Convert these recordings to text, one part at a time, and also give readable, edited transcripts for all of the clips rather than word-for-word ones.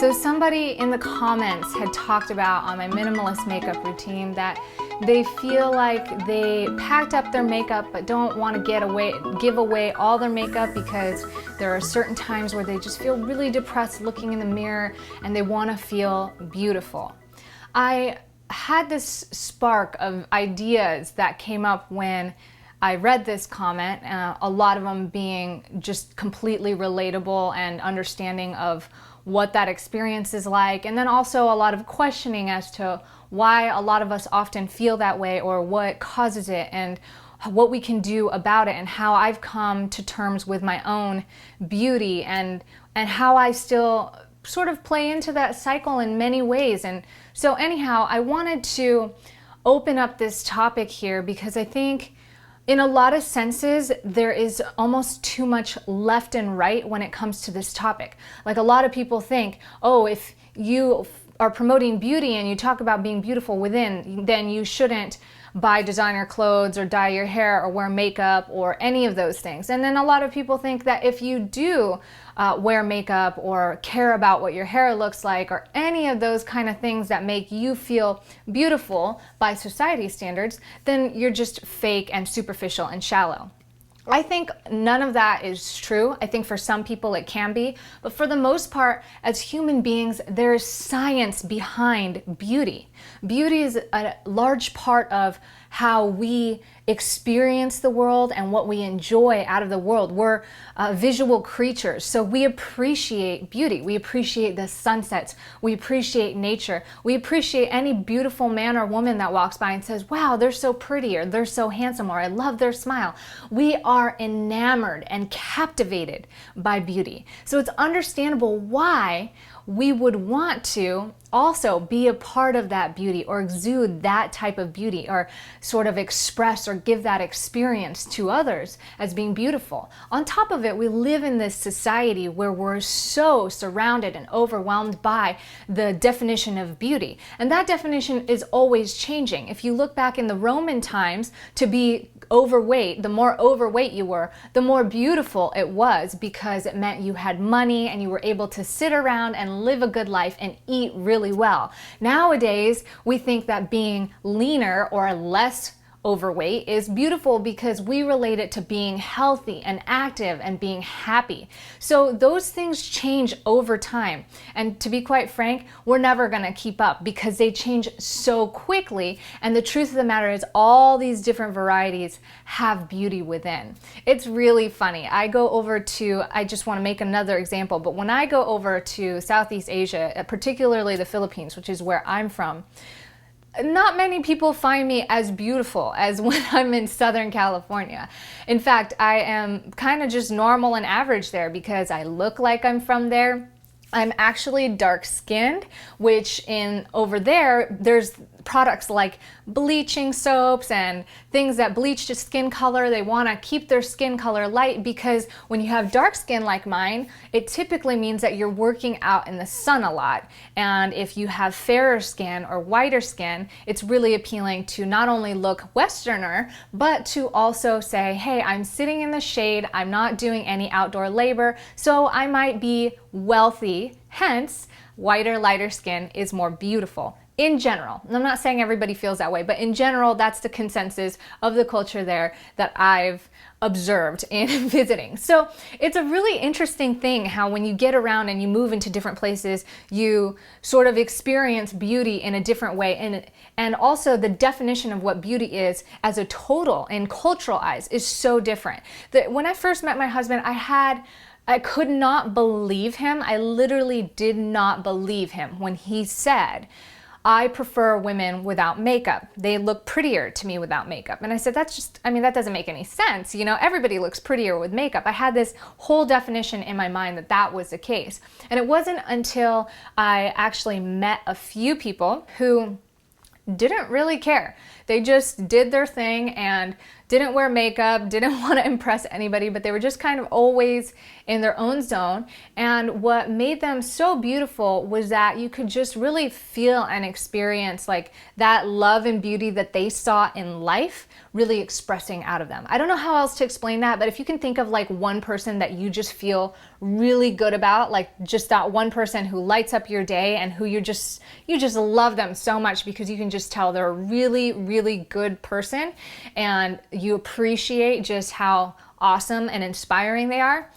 So somebody in the comments had talked about on my minimalist makeup routine that they feel like they packed up their makeup but don't want to give away all their makeup because there are certain times where they just feel really depressed looking in the mirror and they want to feel beautiful. I had this spark of ideas that came up when I read this comment, a lot of them being just completely relatable and understanding of what that experience is like, and then also a lot of questioning as to why a lot of us often feel that way or what causes it and what we can do about it, and how I've come to terms with my own beauty and how I still sort of play into that cycle in many ways. And so anyhow, I wanted to open up this topic here because I think in a lot of senses, there is almost too much left and right when it comes to this topic. Like, a lot of people think, oh, if you are promoting beauty and you talk about being beautiful within, then you shouldn't buy designer clothes or dye your hair or wear makeup or any of those things. And then a lot of people think that if you do wear makeup or care about what your hair looks like or any of those kind of things that make you feel beautiful by society standards, then you're just fake and superficial and shallow. I think none of that is true. I think for some people it can be, but for the most part, as human beings, there is science behind beauty. Beauty is a large part of how we experience the world and what we enjoy out of the world. We're visual creatures, so we appreciate beauty. We appreciate the sunsets. We appreciate nature. We appreciate any beautiful man or woman that walks by and says, wow, they're so pretty, or they're so handsome, or I love their smile. We are enamored and captivated by beauty. So it's understandable why we would want to also be a part of that beauty or exude that type of beauty or sort of express or give that experience to others as being beautiful. On top of it, we live in this society where we're so surrounded and overwhelmed by the definition of beauty. And that definition is always changing. If you look back in the Roman times, to be overweight, the more overweight you were, the more beautiful it was, because it meant you had money and you were able to sit around and live a good life and eat really well. Nowadays, we think that being leaner or less overweight is beautiful because we relate it to being healthy and active and being happy. So those things change over time. And to be quite frank, we're never going to keep up because they change so quickly. And the truth of the matter is all these different varieties have beauty within. It's really funny. I just want to make another example, but when I go over to Southeast Asia, particularly the Philippines, which is where I'm from, not many people find me as beautiful as when I'm in Southern California. In fact, I am kind of just normal and average there because I look like I'm from there. I'm actually dark-skinned, which over there's products like bleaching soaps and things that bleach to skin color. They want to keep their skin color light because when you have dark skin like mine, it typically means that you're working out in the sun a lot. And if you have fairer skin or whiter skin, it's really appealing to not only look Westerner, but to also say, hey, I'm sitting in the shade, I'm not doing any outdoor labor, so I might be wealthy. Hence, whiter, lighter skin is more beautiful. In general, I'm not saying everybody feels that way, but in general, that's the consensus of the culture there that I've observed in visiting. So it's a really interesting thing how when you get around and you move into different places, you sort of experience beauty in a different way. And also the definition of what beauty is as a total in cultural eyes is so different. When I first met my husband, I could not believe him. I literally did not believe him when he said, I prefer women without makeup. They look prettier to me without makeup. And I said, that doesn't make any sense. You know, everybody looks prettier with makeup. I had this whole definition in my mind that was the case. And it wasn't until I actually met a few people who didn't really care. They just did their thing and didn't wear makeup, didn't want to impress anybody, but they were just kind of always in their own zone. And what made them so beautiful was that you could just really feel and experience like that love and beauty that they saw in life really expressing out of them. I don't know how else to explain that, but if you can think of like one person that you just feel really good about, like just that one person who lights up your day and who you just love them so much because you can just tell they're a really, really good person and you appreciate just how awesome and inspiring they are.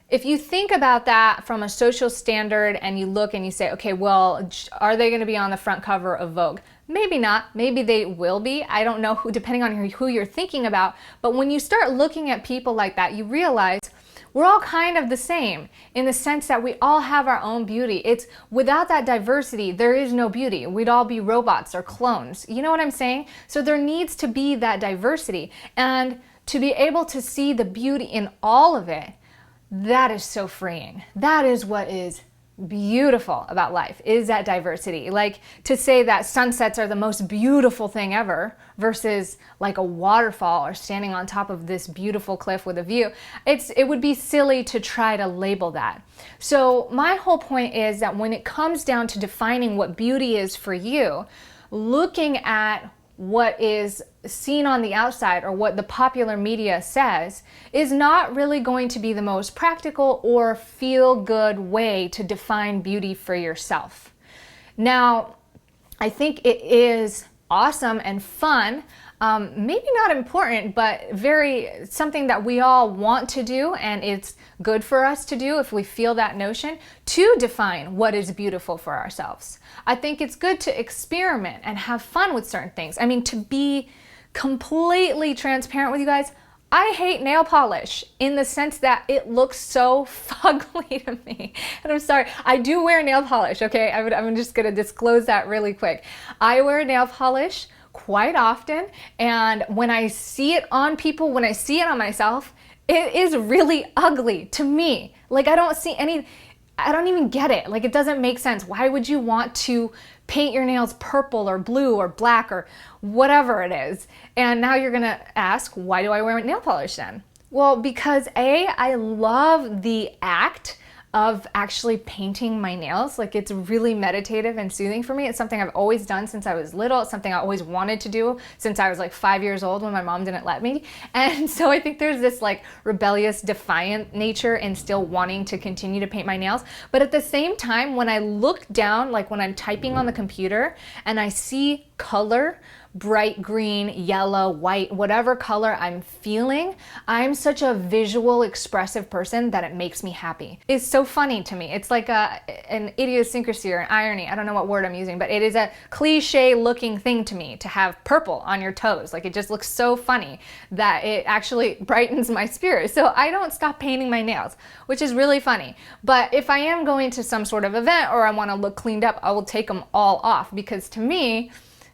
If you think about that from a social standard and you look and you say, okay, well, are they going to be on the front cover of Vogue? Maybe not. Maybe they will be. I don't know who, depending on who you're thinking about. But when you start looking at people like that, you realize we're all kind of the same in the sense that we all have our own beauty. It's without that diversity, there is no beauty. We'd all be robots or clones. You know what I'm saying? So there needs to be that diversity. And to be able to see the beauty in all of it, that is so freeing. That is what is beautiful about life, is that diversity. Like to say that sunsets are the most beautiful thing ever versus like a waterfall or standing on top of this beautiful cliff with a view. It would be silly to try to label that. So my whole point is that when it comes down to defining what beauty is for you, looking at what is seen on the outside or what the popular media says is not really going to be the most practical or feel-good way to define beauty for yourself. Now, I think it is awesome and fun, maybe not important, but something that we all want to do, and it's good for us to do if we feel that notion, to define what is beautiful for ourselves. I think it's good to experiment and have fun with certain things. I mean, to be completely transparent with you guys, I hate nail polish in the sense that it looks so fugly to me. And I'm sorry, I do wear nail polish, okay? I'm just gonna disclose that really quick. I wear nail polish quite often, and when I see it on people, when I see it on myself, it is really ugly to me. Like I don't even get it. Like it doesn't make sense. Why would you want to paint your nails purple or blue or black or whatever it is? And now you're gonna ask, why do I wear nail polish then? Well, because I love the act of actually painting my nails. Like it's really meditative and soothing for me. It's something I've always done since I was little. It's something I always wanted to do since I was like 5 years old when my mom didn't let me. And so I think there's this like rebellious, defiant nature in still wanting to continue to paint my nails. But at the same time, when I look down, like when I'm typing on the computer and I see color, bright green, yellow, white, whatever color I'm feeling, I'm such a visual, expressive person that it makes me happy. It's so funny to me. It's like an idiosyncrasy or an irony. I don't know what word I'm using, but it is a cliche looking thing to me to have purple on your toes. Like it just looks so funny that it actually brightens my spirit. So I don't stop painting my nails, which is really funny. But if I am going to some sort of event or I want to look cleaned up, I will take them all off because to me,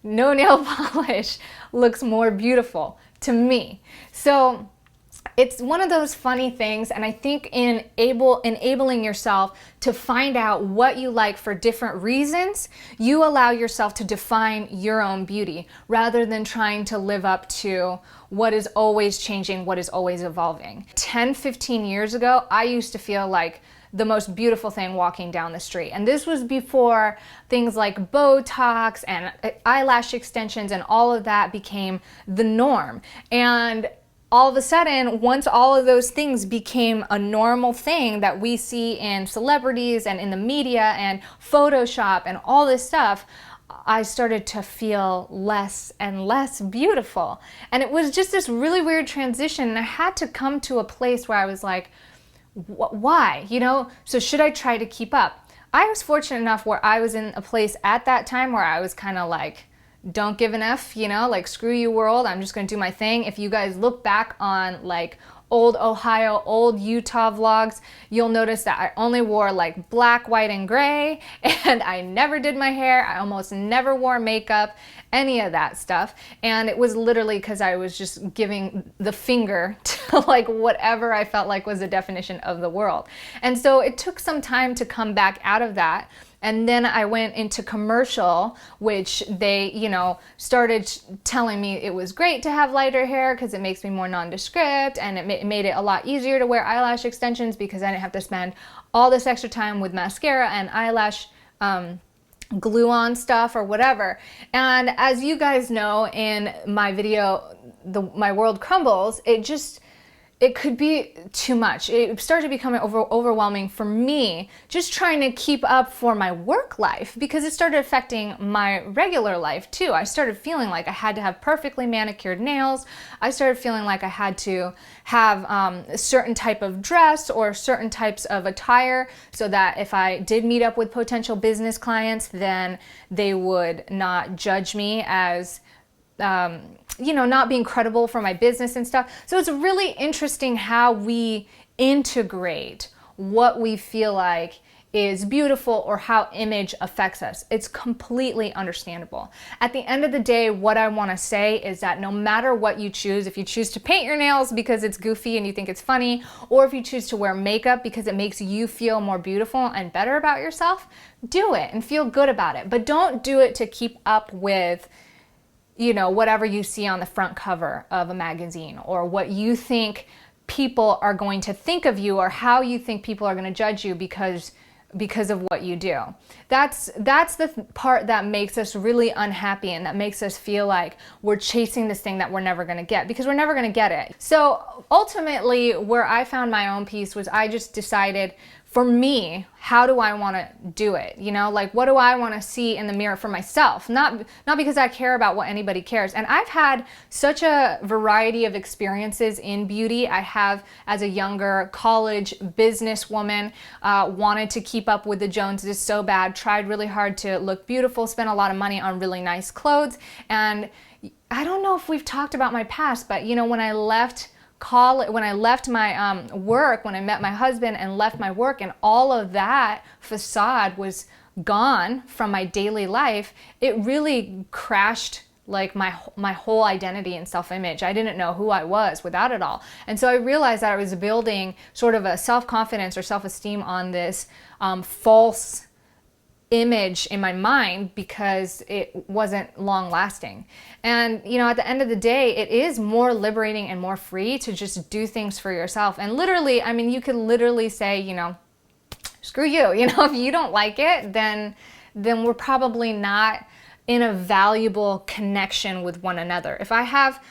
no nail polish looks more beautiful to me. So it's one of those funny things, and I think in enabling yourself to find out what you like for different reasons, you allow yourself to define your own beauty rather than trying to live up to what is always changing, what is always evolving. 10, 15 years ago, I used to feel like the most beautiful thing walking down the street. And this was before things like Botox and eyelash extensions and all of that became the norm. And all of a sudden, once all of those things became a normal thing that we see in celebrities and in the media and Photoshop and all this stuff, I started to feel less and less beautiful. And it was just this really weird transition. And I had to come to a place where I was like, why? You know, so should I try to keep up? I was fortunate enough where I was in a place at that time where I was kind of like, don't give an F, you know, like screw you world, I'm just gonna do my thing. If you guys look back on like old Ohio, old Utah vlogs, you'll notice that I only wore like black, white, and gray, and I never did my hair. I almost never wore makeup, any of that stuff. And it was literally because I was just giving the finger to like whatever I felt like was the definition of the world. And so it took some time to come back out of that And then I went into commercial, which they, you know, started telling me it was great to have lighter hair because it makes me more nondescript, and it made it a lot easier to wear eyelash extensions because I didn't have to spend all this extra time with mascara and eyelash glue on stuff or whatever. And as you guys know, in my video, My World Crumbles, it could be too much. It started becoming overwhelming for me, just trying to keep up for my work life, because it started affecting my regular life too. I started feeling like I had to have perfectly manicured nails. I started feeling like I had to have a certain type of dress or certain types of attire so that if I did meet up with potential business clients, then they would not judge me as you know, not being credible for my business and stuff. So it's really interesting how we integrate what we feel like is beautiful or how image affects us. It's completely understandable. At the end of the day, what I want to say is that no matter what you choose, if you choose to paint your nails because it's goofy and you think it's funny, or if you choose to wear makeup because it makes you feel more beautiful and better about yourself, do it and feel good about it. But don't do it to keep up with, you know, whatever you see on the front cover of a magazine, or what you think people are going to think of you, or how you think people are going to judge you because of what you do. That's the part that makes us really unhappy, and that makes us feel like we're chasing this thing that we're never going to get, because we're never going to get it. So ultimately, where I found my own peace was I just decided, for me, how do I want to do it? You know, like, what do I want to see in the mirror for myself? Not because I care about what anybody cares. And I've had such a variety of experiences in beauty. I have, as a younger college businesswoman, wanted to keep up with the Joneses so bad, tried really hard to look beautiful, spent a lot of money on really nice clothes. And I don't know if we've talked about my past, but you know, when I left college, when I left my work, when I met my husband and left my work, and all of that facade was gone from my daily life, it really crashed like my whole identity and self-image. I didn't know who I was without it all. And so I realized that I was building sort of a self-confidence or self-esteem on this false image in my mind because it wasn't long lasting. And you know, at the end of the day, it is more liberating and more free to just do things for yourself. And literally, I mean, you could literally say, you know, screw you, you know, if you don't like it, then we're probably not in a valuable connection with one another. If I have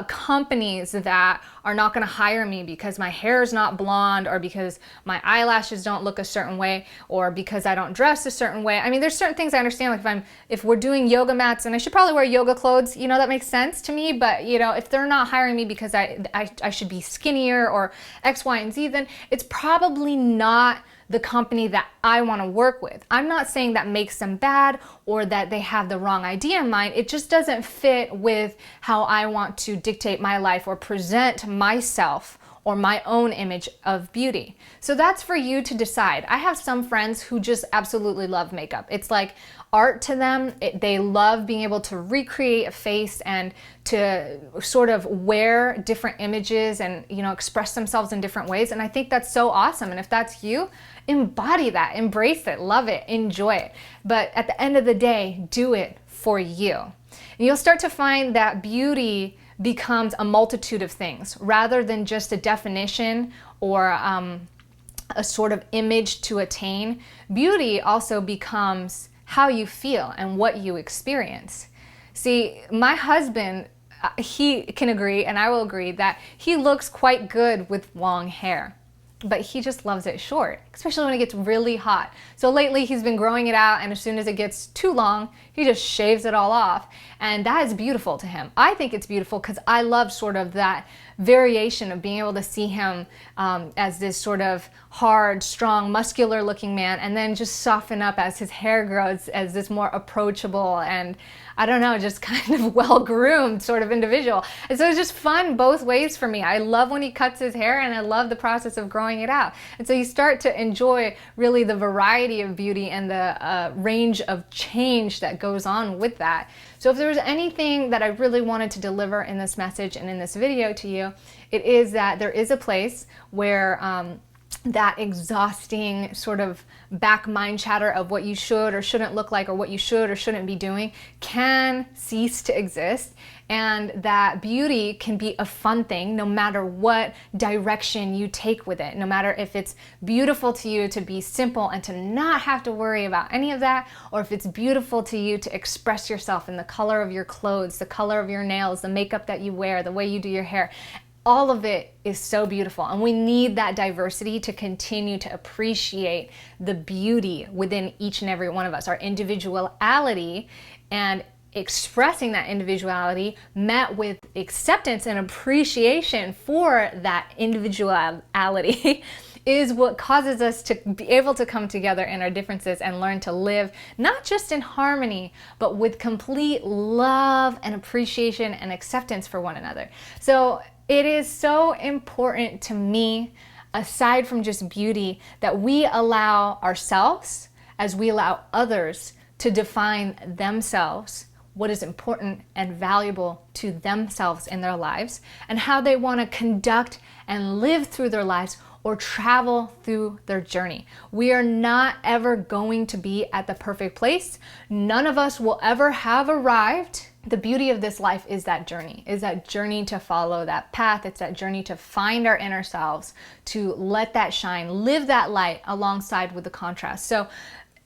companies that are not going to hire me because my hair is not blonde, or because my eyelashes don't look a certain way, or because I don't dress a certain way. I mean, there's certain things I understand, like if we're doing yoga mats, and I should probably wear yoga clothes, you know, that makes sense to me. But you know, if they're not hiring me because I should be skinnier or X, Y, and Z, then it's probably not the company that I want to work with. I'm not saying that makes them bad or that they have the wrong idea in mind. It just doesn't fit with how I want to dictate my life or present myself or my own image of beauty. So that's for you to decide. I have some friends who just absolutely love makeup. It's like art to them. They love being able to recreate a face and to sort of wear different images and, you know, express themselves in different ways. And I think that's so awesome. And if that's you, embody that, embrace it, love it, enjoy it. But at the end of the day, do it for you. And you'll start to find that beauty becomes a multitude of things rather than just a definition or a sort of image to attain. Beauty also becomes how you feel and what you experience. See, my husband, he can agree, and I will agree, that he looks quite good with long hair, but he just loves it short, especially when it gets really hot. So lately he's been growing it out, and as soon as it gets too long, he just shaves it all off. And that is beautiful to him. I think it's beautiful because I love sort of that variation of being able to see him as this sort of hard, strong, muscular looking man, and then just soften up as his hair grows as this more approachable and, I don't know, just kind of well-groomed sort of individual. And so it's just fun both ways for me. I love when he cuts his hair, and I love the process of growing it out. And so you start to enjoy really the variety of beauty and the range of change that goes on with that. So if there was anything that I really wanted to deliver in this message and in this video to you, it is that there is a place where that exhausting sort of back mind chatter of what you should or shouldn't look like, or what you should or shouldn't be doing, can cease to exist. And that beauty can be a fun thing no matter what direction you take with it. No matter if it's beautiful to you to be simple and to not have to worry about any of that, or if it's beautiful to you to express yourself in the color of your clothes, the color of your nails, the makeup that you wear, the way you do your hair. All of it is so beautiful, and we need that diversity to continue to appreciate the beauty within each and every one of us, our individuality, and expressing that individuality met with acceptance and appreciation for that individuality is what causes us to be able to come together in our differences and learn to live not just in harmony, but with complete love and appreciation and acceptance for one another. So it is so important to me, aside from just beauty, that we allow ourselves, as we allow others, to define themselves, what is important and valuable to themselves in their lives, and how they want to conduct and live through their lives or travel through their journey. We are not ever going to be at the perfect place. None of us will ever have arrived. The beauty of this life is that journey to follow that path. It's that journey to find our inner selves, to let that shine, live that light alongside with the contrast. So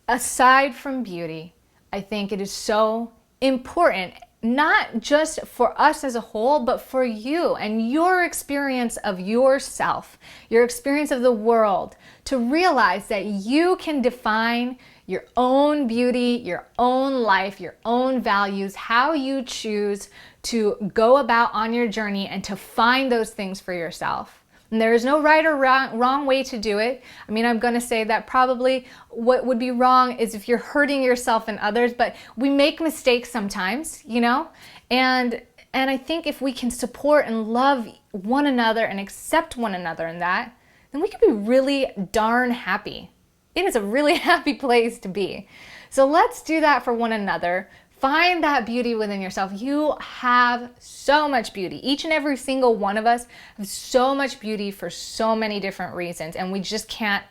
aside from beauty, I think it is so important, not just for us as a whole, but for you and your experience of yourself, your experience of the world, to realize that you can define your own beauty, your own life, your own values, how you choose to go about on your journey and to find those things for yourself. And there is no right or wrong way to do it. I mean, I'm going to say that probably what would be wrong is if you're hurting yourself and others, but we make mistakes sometimes, you know? And I think if we can support and love one another and accept one another in that, then we can be really darn happy. It is a really happy place to be. So let's do that for one another. Find that beauty within yourself. You have so much beauty. Each and every single one of us have so much beauty for so many different reasons, and we just can't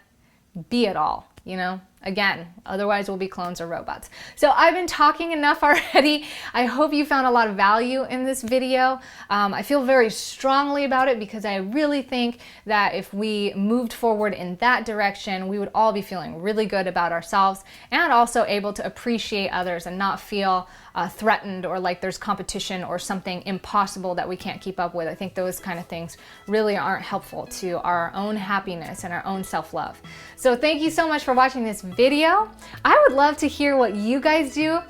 be it all, you know? Again, otherwise we'll be clones or robots. So I've been talking enough already. I hope you found a lot of value in this video. I feel very strongly about it because I really think that if we moved forward in that direction, we would all be feeling really good about ourselves and also able to appreciate others and not feel threatened or like there's competition or something impossible that we can't keep up with. I think those kind of things really aren't helpful to our own happiness and our own self-love. So thank you so much for watching this video. I would love to hear what you guys do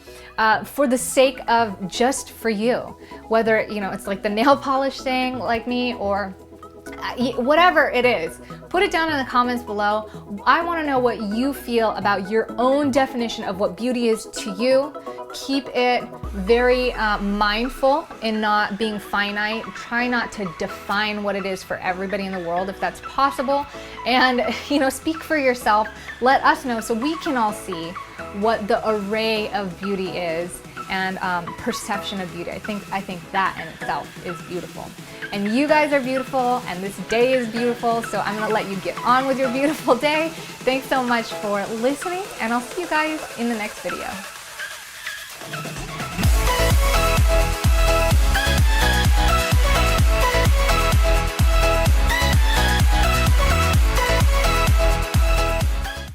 for the sake of just for you. Whether, you know, it's like the nail polish thing like me, or whatever it is, put it down in the comments below. I want to know what you feel about your own definition of what beauty is to you. Keep it very mindful in not being finite. Try not to define what it is for everybody in the world if that's possible. And, you know, speak for yourself. Let us know so we can all see what the array of beauty is and perception of beauty. I think that in itself is beautiful. And you guys are beautiful, and this day is beautiful, so I'm gonna let you get on with your beautiful day. Thanks so much for listening, and I'll see you guys in the next video.